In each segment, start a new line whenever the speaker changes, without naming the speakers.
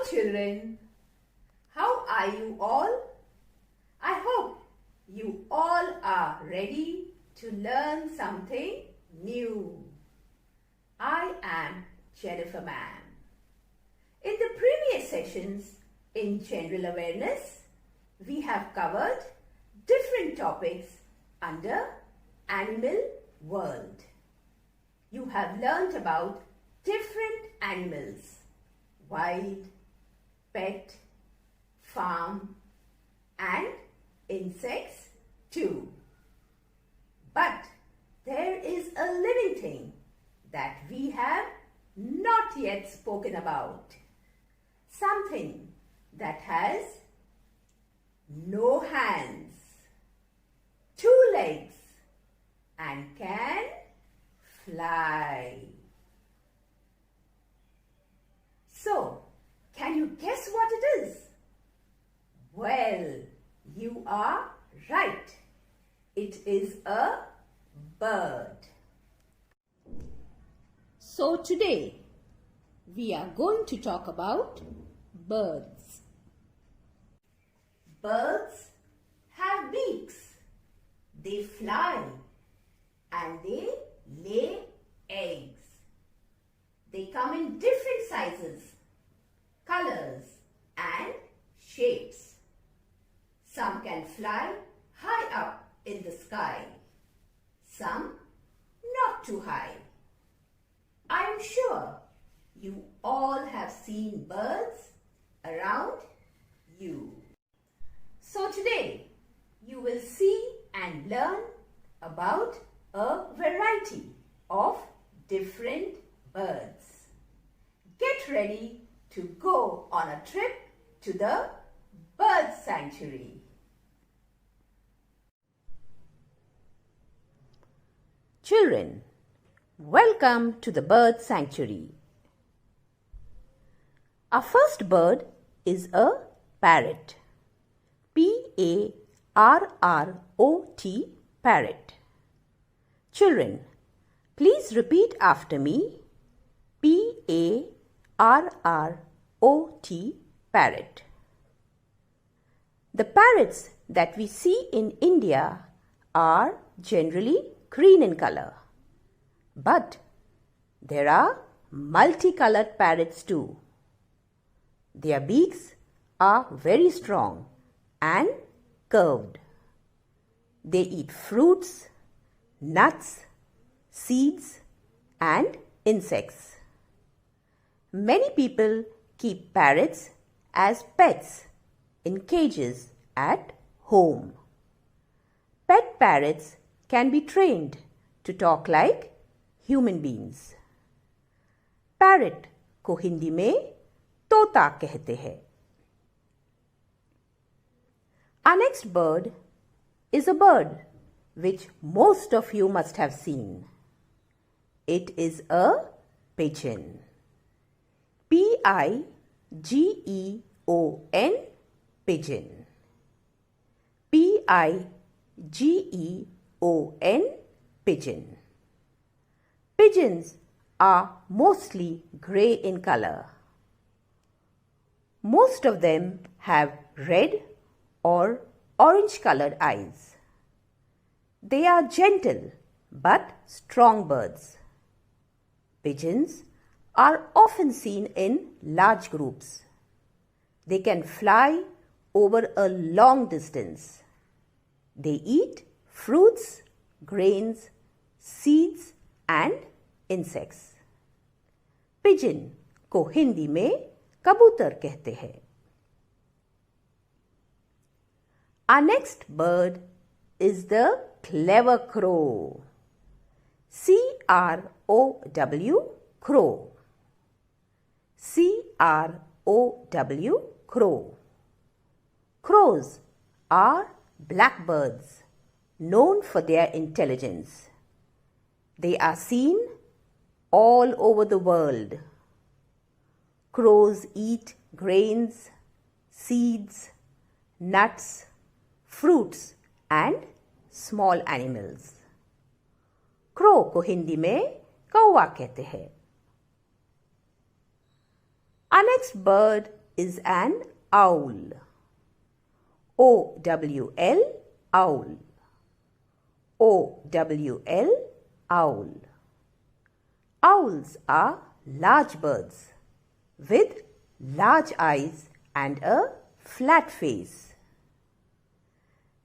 children, how are you all? I hope you all are ready to learn something new. I am Jennifer Ma'am. In the previous sessions in General Awareness, we have covered different topics under Animal World. You have learnt about different animals: wild, pet, farm, and insects too. But there is a living thing that we have not yet spoken about. Something that has no hands, 2 legs, and can fly. So, can you guess what it is? Well, you are right. It is a bird. So today, we are going to talk about birds. Birds have beaks. They fly and they lay eggs. They come in different sizes, colors and shapes. Some can fly high up in the sky, some not too high. I am sure you all have seen birds around you. So today you will see and learn about a variety of different birds. Get ready to go on a trip to the bird sanctuary. Children, welcome to the bird sanctuary. Our first bird is a parrot. P-A-R-R-O-T, parrot. Children, please repeat after me. P-A-R-R-O-T, parrot. The parrots that we see in India are generally green in color. But there are multicolored parrots too. Their beaks are very strong and curved. They eat fruits, nuts, seeds, and insects. Many people keep parrots as pets in cages at home. Pet parrots can be trained to talk like human beings. Parrot को हिंदी में तोता कहते हैं. Our next bird is a bird which most of you must have seen. It is a pigeon. P-I-G-E-O-N, pigeon. P-I-G-E-O-N, pigeon. Pigeons are mostly grey in color. Most of them have red or orange colored eyes. They are gentle but strong birds. Pigeons are often seen in large groups. They can fly over a long distance. They eat fruits, grains, seeds and insects. Pigeon को हिंदी में कबूतर कहते हैं. Our next bird is the clever crow. C-R-O-W, crow. C-R-O-W, crow. Crows are blackbirds known for their intelligence. They are seen all over the world. Crows eat grains, seeds, nuts, fruits and small animals. Crow को हिंदी में कौवा कहते हैं. Our next bird is an owl. O-W-L, owl. O-W-L, owl. Owls are large birds with large eyes and a flat face.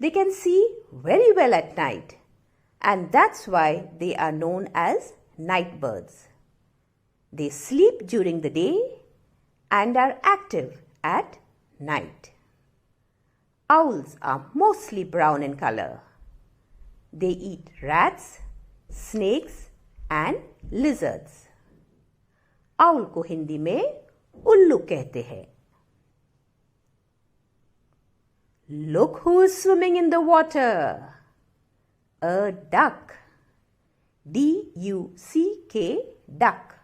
They can see very well at night, and that's why they are known as night birds. They sleep during the day and are active at night. Owls are mostly brown in color. They eat rats, snakes and lizards. Owl को हिंदी में उल्लू कहते हैं. Look who is swimming in the water. A duck. D-U-C-K, duck.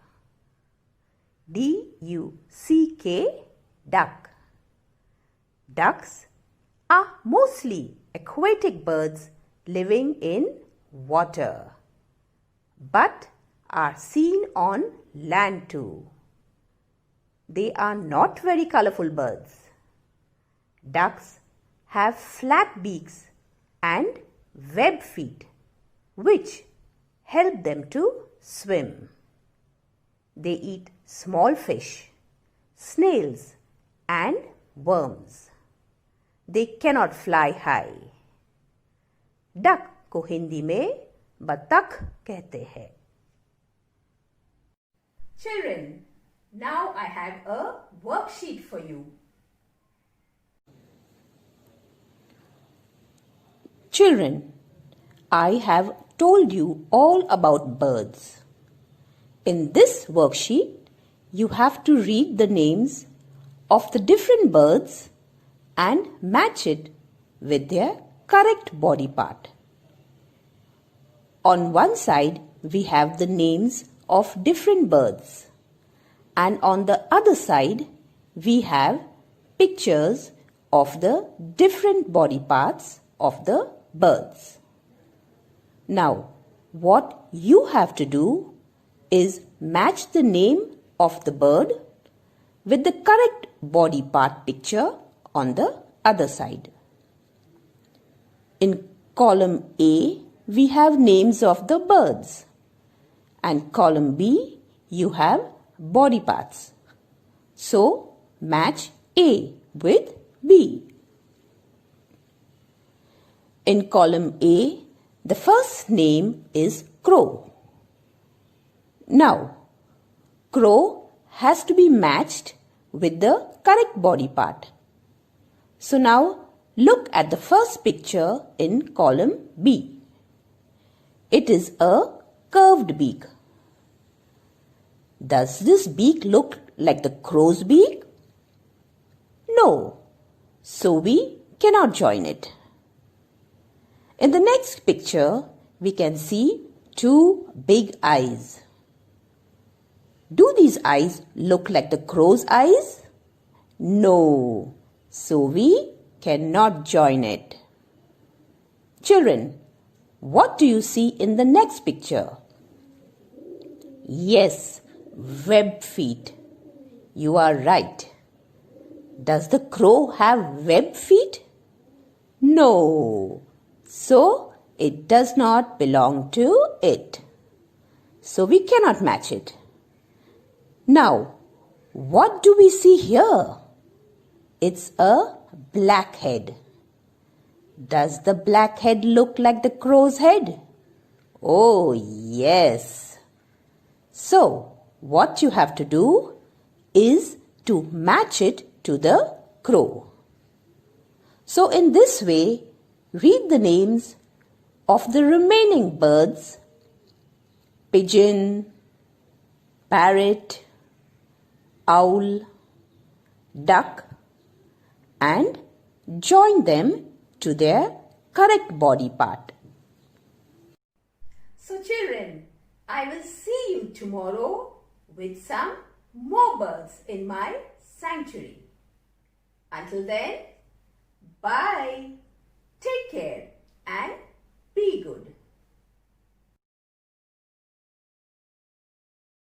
D-U-C-K, duck. Ducks are mostly aquatic birds living in water, but are seen on land too. They are not very colorful birds. Ducks have flat beaks and web feet, which help them to swim. They eat small fish, snails and worms. They cannot fly high. Duck को हिंदी में बतख कहते हैं. Children, now I have a worksheet for you. Children, I have told you all about birds. In this worksheet, you have to read the names of the different birds and match it with their correct body part. On one side, we have the names of different birds, and on the other side, we have pictures of the different body parts of the birds. Now, what you have to do is match the name of the bird with the correct body part picture on the other side. In column A, we have names of the birds, and column B, you have body parts. So, match A with B. In column A, the first name is crow. Now, crow has to be matched with the correct body part. So now, look at the first picture in column B. It is a curved beak. Does this beak look like the crow's beak? No, so we cannot join it. In the next picture, we can see two big eyes. Do these eyes look like the crow's eyes? No, so we cannot join it. Children, what do you see in the next picture? Yes, web feet. You are right. Does the crow have web feet? No. So, it does not belong to it. So, we cannot match it. Now, what do we see here? It's a black head. Does the black head look like the crow's head? Oh, yes. So, what you have to do is to match it to the crow. So, in this way, read the names of the remaining birds: pigeon, parrot, owl, duck, and join them to their correct body part. So children, I will see you tomorrow with some more birds in my sanctuary. Until then, bye. Take care and be good.